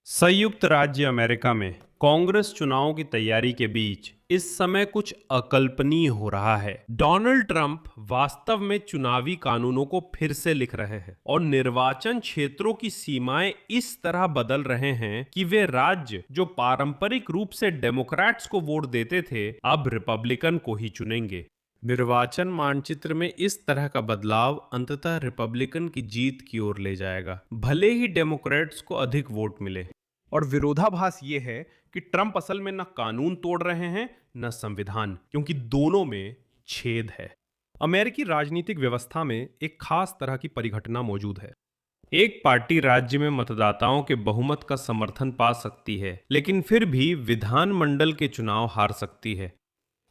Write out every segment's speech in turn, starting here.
संयुक्त राज्य अमेरिका में कांग्रेस चुनावों की तैयारी के बीच इस समय कुछ अकल्पनीय हो रहा है। डोनाल्ड ट्रंप वास्तव में चुनावी कानूनों को फिर से लिख रहे हैं और निर्वाचन क्षेत्रों की सीमाएं इस तरह बदल रहे हैं कि वे राज्य जो पारंपरिक रूप से डेमोक्रेट्स को वोट देते थे अब रिपब्लिकन को ही चुनेंगे। निर्वाचन मानचित्र में इस तरह का बदलाव अंततः रिपब्लिकन की जीत की ओर ले जाएगा, भले ही डेमोक्रेट्स को अधिक वोट मिले। और विरोधाभास ये है कि ट्रंप असल में न कानून तोड़ रहे हैं न संविधान, क्योंकि दोनों में छेद है। अमेरिकी राजनीतिक व्यवस्था में एक खास तरह की परिघटना मौजूद है। एक पार्टी राज्य में मतदाताओं के बहुमत का समर्थन पा सकती है, लेकिन फिर भी विधानमंडल के चुनाव हार सकती है।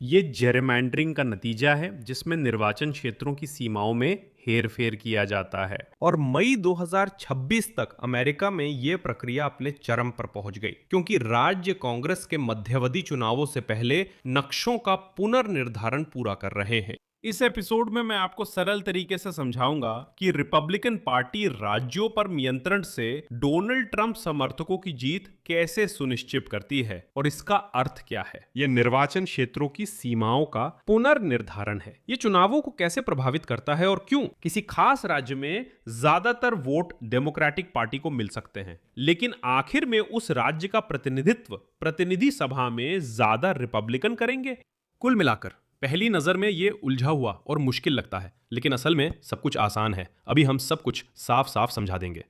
ये जेरेमैंडरिंग का नतीजा है, जिसमें निर्वाचन क्षेत्रों की सीमाओं में हेरफेर किया जाता है। और मई 2026 तक अमेरिका में ये प्रक्रिया अपने चरम पर पहुंच गई, क्योंकि राज्य कांग्रेस के मध्यावधि चुनावों से पहले नक्शों का पुनर्निर्धारण पूरा कर रहे हैं। इस एपिसोड में मैं आपको सरल तरीके से समझाऊंगा कि रिपब्लिकन पार्टी राज्यों पर नियंत्रण से डोनाल्ड ट्रंप समर्थकों की जीत कैसे सुनिश्चित करती है और इसका अर्थ क्या है। यह निर्वाचन क्षेत्रों की सीमाओं का पुनर्निर्धारण है। ये चुनावों को कैसे प्रभावित करता है और क्यों किसी खास राज्य में ज्यादातर वोट डेमोक्रेटिक पार्टी को मिल सकते हैं, लेकिन आखिर में उस राज्य का प्रतिनिधित्व प्रतिनिधि सभा में ज्यादा रिपब्लिकन करेंगे। कुल मिलाकर पहली नजर में ये उलझा हुआ और मुश्किल लगता है, लेकिन असल में सब कुछ आसान है। अभी हम सब कुछ साफ साफ समझा देंगे।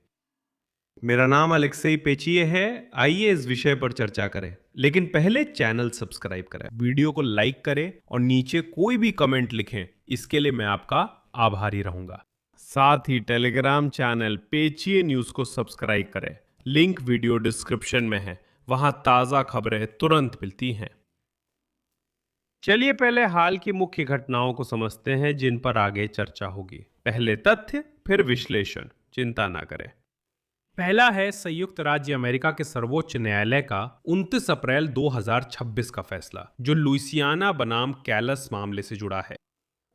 मेरा नाम अलेक्सेई पेचिये है। आइए इस विषय पर चर्चा करें, लेकिन पहले चैनल सब्सक्राइब करें, वीडियो को लाइक करें और नीचे कोई भी कमेंट लिखें। इसके लिए मैं आपका आभारी रहूंगा। साथ ही टेलीग्राम चैनल पेचिये न्यूज को सब्सक्राइब करें, लिंक वीडियो डिस्क्रिप्शन में है, वहां ताजा खबरें तुरंत मिलती हैं। चलिए पहले हाल की मुख्य घटनाओं को समझते हैं जिन पर आगे चर्चा होगी। पहले तथ्य, फिर विश्लेषण। चिंता ना करें। पहला है संयुक्त राज्य अमेरिका के सर्वोच्च न्यायालय का 29 अप्रैल 2026 का फैसला, जो लुइसियाना बनाम कैलस मामले से जुड़ा है।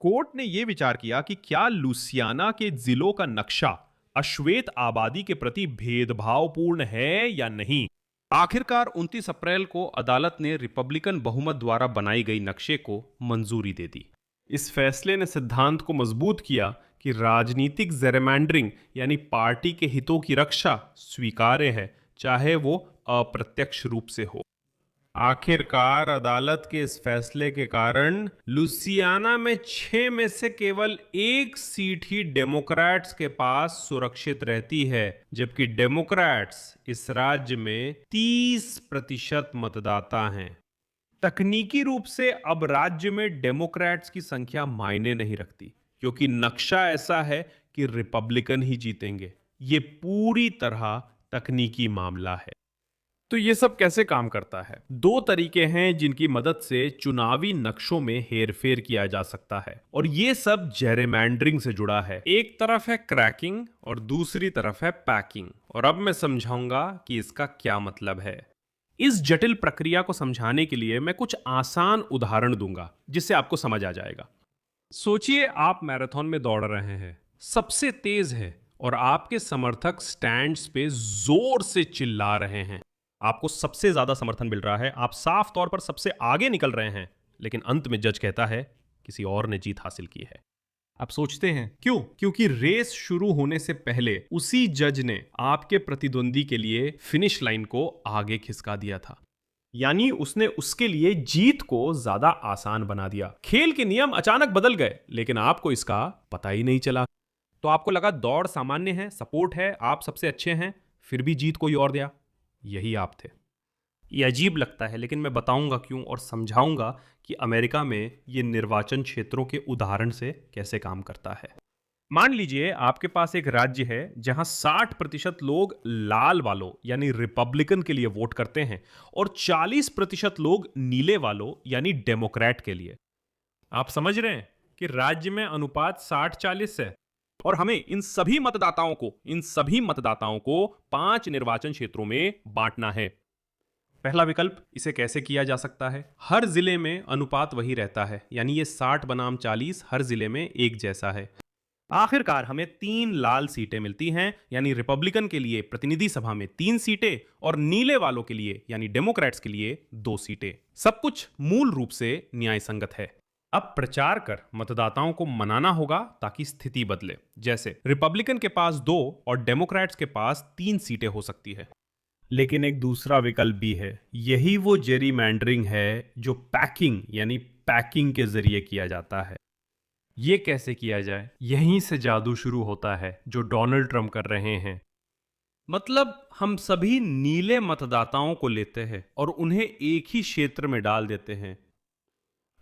कोर्ट ने यह विचार किया कि क्या लुइसियाना के जिलों का नक्शा अश्वेत आबादी के प्रति भेदभावपूर्ण है या नहीं। आखिरकार 29 अप्रैल को अदालत ने रिपब्लिकन बहुमत द्वारा बनाई गई नक्शे को मंजूरी दे दी। इस फैसले ने सिद्धांत को मजबूत किया कि राजनीतिक जेरेमैंडरिंग यानी पार्टी के हितों की रक्षा स्वीकार्य है, चाहे वो अप्रत्यक्ष रूप से हो। आखिरकार अदालत के इस फैसले के कारण लुइसियाना में 6 में से केवल 1 सीट ही डेमोक्रेट्स के पास सुरक्षित रहती है, जबकि डेमोक्रेट्स इस राज्य में 30% मतदाता हैं। तकनीकी रूप से अब राज्य में डेमोक्रेट्स की संख्या मायने नहीं रखती, क्योंकि नक्शा ऐसा है कि रिपब्लिकन ही जीतेंगे। ये पूरी तरह तकनीकी मामला है। तो ये सब कैसे काम करता है? 2 तरीके हैं जिनकी मदद से चुनावी नक्शों में हेरफेर किया जा सकता है, और ये सब जेरेमैंडरिंग से जुड़ा है। एक तरफ है क्रैकिंग और दूसरी तरफ है पैकिंग, और अब मैं समझाऊंगा कि इसका क्या मतलब है। इस जटिल प्रक्रिया को समझाने के लिए मैं कुछ आसान उदाहरण दूंगा, जिससे आपको समझ आ जाएगा। सोचिए आप मैराथन में दौड़ रहे हैं, सबसे तेज है, और आपके समर्थक स्टैंड्स पे जोर से चिल्ला रहे हैं। आपको सबसे ज्यादा समर्थन मिल रहा है, आप साफ तौर पर सबसे आगे निकल रहे हैं, लेकिन अंत में जज कहता है किसी और ने जीत हासिल की है। आप सोचते हैं क्यों? क्योंकि रेस शुरू होने से पहले उसी जज ने आपके प्रतिद्वंदी के लिए फिनिश लाइन को आगे खिसका दिया था, यानी उसने उसके लिए जीत को ज्यादा आसान बना दिया। खेल के नियम अचानक बदल गए, लेकिन आपको इसका पता ही नहीं चला। तो आपको लगा दौड़ सामान्य है, सपोर्ट है, आप सबसे अच्छे हैं, फिर भी जीत कोई और दिया। यही आप थे। ये अजीब लगता है, लेकिन मैं बताऊंगा क्यों और समझाऊंगा कि अमेरिका में ये निर्वाचन क्षेत्रों के उदाहरण से कैसे काम करता है। मान लीजिए आपके पास एक राज्य है जहां 60% लोग लाल वालों यानी रिपब्लिकन के लिए वोट करते हैं और 40% लोग नीले वालों यानी डेमोक्रेट के लिए। आप समझ रहे हैं कि राज्य में अनुपात 60-40 है, और हमें इन सभी मतदाताओं को 5 निर्वाचन क्षेत्रों में बांटना है। पहला विकल्प, इसे कैसे किया जा सकता है? हर जिले में अनुपात वही रहता है, यानी ये 60 बनाम 40 हर जिले में एक जैसा है। आखिरकार हमें 3 लाल सीटें मिलती हैं, यानी रिपब्लिकन के लिए प्रतिनिधि सभा में 3 सीटें और नीले वालों के लिए यानी डेमोक्रेट्स के लिए 2 सीटें। सब कुछ मूल रूप से न्याय संगत है। अब प्रचार कर मतदाताओं को मनाना होगा ताकि स्थिति बदले। जैसे रिपब्लिकन के पास 2 और डेमोक्रेट्स के पास 3 सीटें हो सकती है। लेकिन एक दूसरा विकल्प भी है। यही वो जेरीमैंडरिंग है जो पैकिंग यानी पैकिंग के जरिए किया जाता है। ये कैसे किया जाए? यहीं से जादू शुरू होता है जो डोनाल्ड ट्रंप कर रहे हैं। मतलब हम सभी नीले मतदाताओं को लेते हैं और उन्हें एक ही क्षेत्र में डाल देते हैं।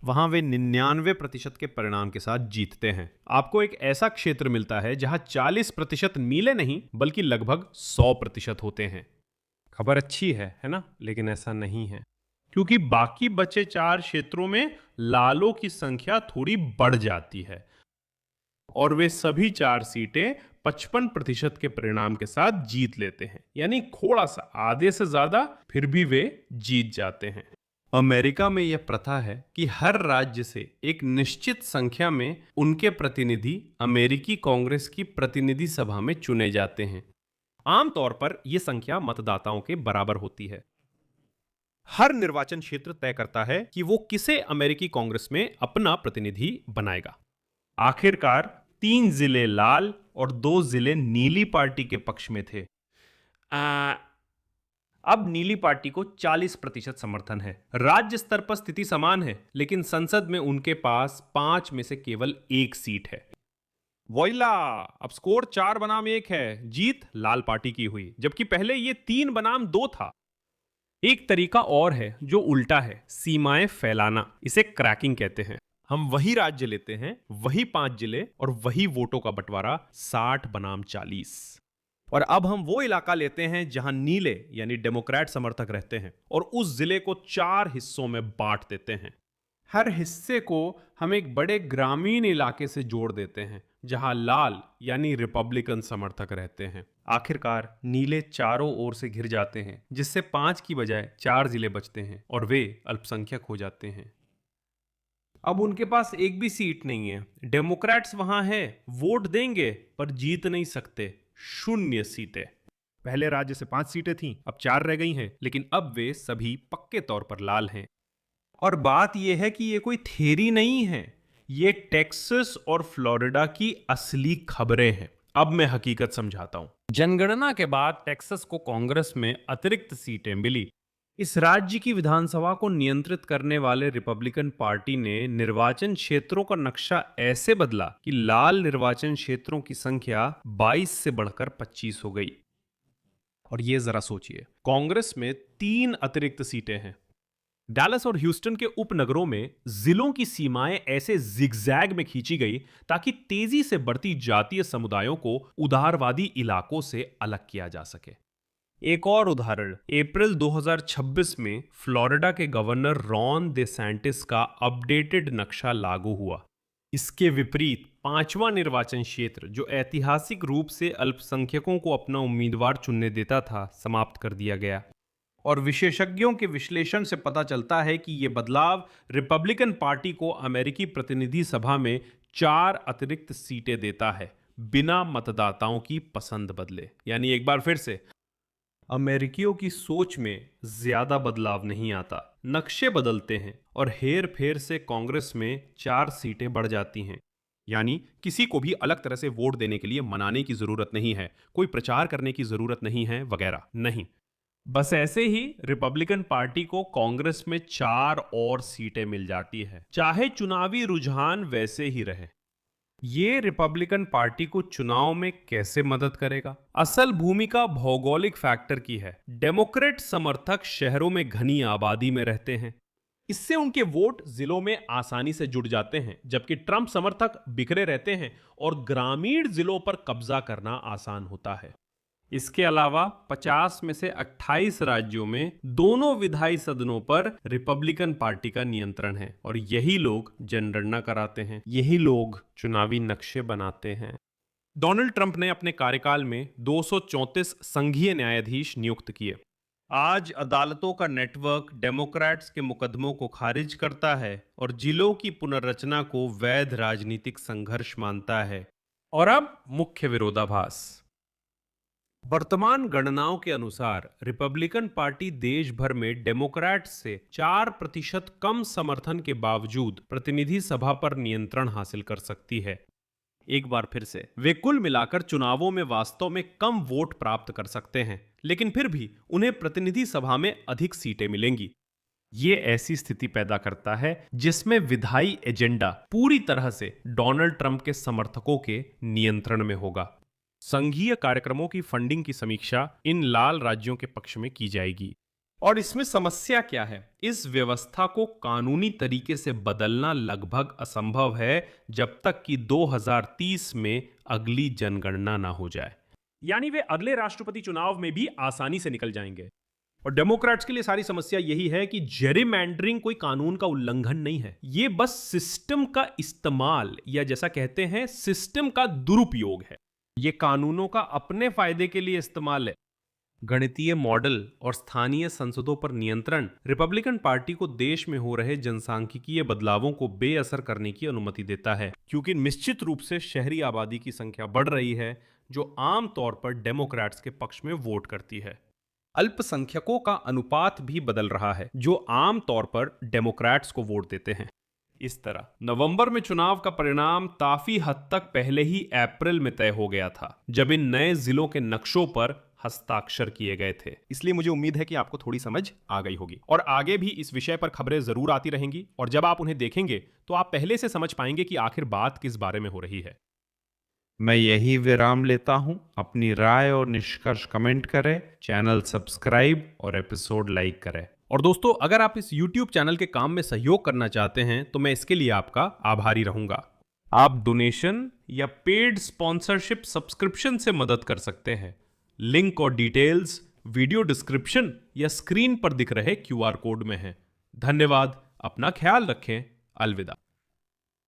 वहां वे 99% के परिणाम के साथ जीतते हैं। आपको एक ऐसा क्षेत्र मिलता है जहां 40% नीले नहीं बल्कि लगभग 100% होते हैं। खबर अच्छी है ना? लेकिन ऐसा नहीं है, क्योंकि बाकी बचे 4 क्षेत्रों में लालों की संख्या थोड़ी बढ़ जाती है और वे सभी 4 सीटें 55% के परिणाम के साथ जीत लेते हैं, यानी थोड़ा सा आधे से ज्यादा, फिर भी वे जीत जाते हैं। अमेरिका में यह प्रथा है कि हर राज्य से एक निश्चित संख्या में उनके प्रतिनिधि अमेरिकी कांग्रेस की प्रतिनिधि सभा में चुने जाते हैं। आमतौर पर यह संख्या मतदाताओं के बराबर होती है। हर निर्वाचन क्षेत्र तय करता है कि वो किसे अमेरिकी कांग्रेस में अपना प्रतिनिधि बनाएगा। आखिरकार 3 जिले लाल और 2 जिले नीली पार्टी के पक्ष में थे। अब नीली पार्टी को 40% समर्थन है। राज्य स्तर पर स्थिति समान है, लेकिन संसद में उनके पास 5 में से केवल 1 सीट है। वोइला, अब स्कोर 4 बनाम 1 है। जीत लाल पार्टी की हुई, जबकि पहले ये 3 बनाम 2 था। एक तरीका और है जो उल्टा है, सीमाएं फैलाना। इसे क्रैकिंग कहते हैं। हम वही राज्य लेते हैं, वही 5 जिले और वही वोटों का बंटवारा 60 बनाम 40। और अब हम वो इलाका लेते हैं जहां नीले यानी डेमोक्रेट समर्थक रहते हैं और उस जिले को 4 हिस्सों में बांट देते हैं। हर हिस्से को हम एक बड़े ग्रामीण इलाके से जोड़ देते हैं जहां लाल यानी रिपब्लिकन समर्थक रहते हैं। आखिरकार नीले चारों ओर से घिर जाते हैं, जिससे 5 की बजाय 4 जिले बचते हैं और वे अल्पसंख्यक हो जाते हैं। अब उनके पास एक भी सीट नहीं है। डेमोक्रेट्स वहां है, वोट देंगे पर जीत नहीं सकते। 0 सीटें। पहले राज्य से 5 सीटें थीं, अब 4 रह गई हैं, लेकिन अब वे सभी पक्के तौर पर लाल हैं। और बात यह है कि ये कोई थ्योरी नहीं है, ये टेक्सास और फ्लोरिडा की असली खबरें हैं। अब मैं हकीकत समझाता हूं। जनगणना के बाद टेक्सास को कांग्रेस में अतिरिक्त सीटें मिली। इस राज्य की विधानसभा को नियंत्रित करने वाले रिपब्लिकन पार्टी ने निर्वाचन क्षेत्रों का नक्शा ऐसे बदला कि लाल निर्वाचन क्षेत्रों की संख्या 22 से बढ़कर 25 हो गई। और ये जरा सोचिए, कांग्रेस में 3 अतिरिक्त सीटें हैं। डैलस और ह्यूस्टन के उपनगरों में जिलों की सीमाएं ऐसे जिगजैग में खींची गई ताकि तेजी से बढ़ती जातीय समुदायों को उदारवादी इलाकों से अलग किया जा सके। एक और उदाहरण, अप्रैल 2026 में फ्लोरिडा के गवर्नर रॉन डेसैंटिस का अपडेटेड नक्शा लागू हुआ। इसके विपरीत 5वां निर्वाचन क्षेत्र, जो ऐतिहासिक रूप से अल्पसंख्यकों को अपना उम्मीदवार चुनने देता था, समाप्त कर दिया गया। और विशेषज्ञों के विश्लेषण से पता चलता है कि यह बदलाव रिपब्लिकन पार्टी को अमेरिकी प्रतिनिधि सभा में 4 अतिरिक्त सीटें देता है, बिना मतदाताओं की पसंद बदले। यानी एक बार फिर से, अमेरिकियों की सोच में ज्यादा बदलाव नहीं आता, नक्शे बदलते हैं और हेर फेर से कांग्रेस में 4 सीटें बढ़ जाती हैं। यानी किसी को भी अलग तरह से वोट देने के लिए मनाने की जरूरत नहीं है, कोई प्रचार करने की जरूरत नहीं है वगैरह नहीं। बस ऐसे ही रिपब्लिकन पार्टी को कांग्रेस में 4 और सीटें मिल जाती है, चाहे चुनावी रुझान वैसे ही रहे। ये रिपब्लिकन पार्टी को चुनाव में कैसे मदद करेगा? असल भूमिका भौगोलिक फैक्टर की है। डेमोक्रेट समर्थक शहरों में घनी आबादी में रहते हैं, इससे उनके वोट जिलों में आसानी से जुड़ जाते हैं, जबकि ट्रंप समर्थक बिखरे रहते हैं और ग्रामीण जिलों पर कब्जा करना आसान होता है। इसके अलावा 50 में से 28 राज्यों में दोनों विधायी सदनों पर रिपब्लिकन पार्टी का नियंत्रण है और यही लोग जनगणना कराते हैं, यही लोग चुनावी नक्शे बनाते हैं। डोनाल्ड ट्रंप ने अपने कार्यकाल में 234 संघीय न्यायाधीश नियुक्त किए। आज अदालतों का नेटवर्क डेमोक्रेट्स के मुकदमों को खारिज करता है और जिलों की पुनर्रचना को वैध राजनीतिक संघर्ष मानता है। और अब मुख्य विरोधाभास। वर्तमान गणनाओं के अनुसार रिपब्लिकन पार्टी देश भर में डेमोक्रेट्स से 4% कम समर्थन के बावजूद प्रतिनिधि सभा पर नियंत्रण हासिल कर सकती है। एक बार फिर से, वे कुल मिलाकर चुनावों में वास्तव में कम वोट प्राप्त कर सकते हैं, लेकिन फिर भी उन्हें प्रतिनिधि सभा में अधिक सीटें मिलेंगी। ये ऐसी स्थिति पैदा करता है जिसमें विधायी एजेंडा पूरी तरह से डोनाल्ड ट्रंप के समर्थकों के नियंत्रण में होगा। संघीय कार्यक्रमों की फंडिंग की समीक्षा इन लाल राज्यों के पक्ष में की जाएगी। और इसमें समस्या क्या है? इस व्यवस्था को कानूनी तरीके से बदलना लगभग असंभव है जब तक कि 2030 में अगली जनगणना ना हो जाए। यानी वे अगले राष्ट्रपति चुनाव में भी आसानी से निकल जाएंगे। और डेमोक्रेट्स के लिए सारी समस्या यही है कि जेरिमैंडरिंग कोई कानून का उल्लंघन नहीं है, ये बस सिस्टम का इस्तेमाल, या जैसा कहते हैं सिस्टम का दुरुपयोग है। ये कानूनों का अपने फायदे के लिए इस्तेमाल है। गणितीय मॉडल और स्थानीय संसदों पर नियंत्रण रिपब्लिकन पार्टी को देश में हो रहे जनसांख्यिकीय बदलावों को बेअसर करने की अनुमति देता है, क्योंकि निश्चित रूप से शहरी आबादी की संख्या बढ़ रही है जो आम तौर पर डेमोक्रेट्स के पक्ष में वोट करती है। अल्पसंख्यकों का अनुपात भी बदल रहा है जो आम तौर पर डेमोक्रेट्स को वोट देते हैं। इस तरह नवंबर में चुनाव का परिणाम काफी हद तक पहले ही अप्रैल में तय हो गया था, जब इन नए जिलों के नक्शों पर हस्ताक्षर किए गए थे। इसलिए मुझे उम्मीद है कि आपको थोड़ी समझ आ गई होगी, और आगे भी इस विषय पर खबरें जरूर आती रहेंगी, और जब आप उन्हें देखेंगे तो आप पहले से समझ पाएंगे कि आखिर बात किस बारे में हो रही है। मैं यही विराम लेता हूं। अपनी राय और निष्कर्ष कमेंट करें, चैनल सब्सक्राइब और एपिसोड लाइक करें। और दोस्तों, अगर आप इस YouTube चैनल के काम में सहयोग करना चाहते हैं तो मैं इसके लिए आपका आभारी रहूंगा। आप डोनेशन या पेड स्पॉन्सरशिप सब्सक्रिप्शन से मदद कर सकते हैं। लिंक और डिटेल्स वीडियो डिस्क्रिप्शन या स्क्रीन पर दिख रहे QR कोड में है। धन्यवाद। अपना ख्याल रखें। अलविदा।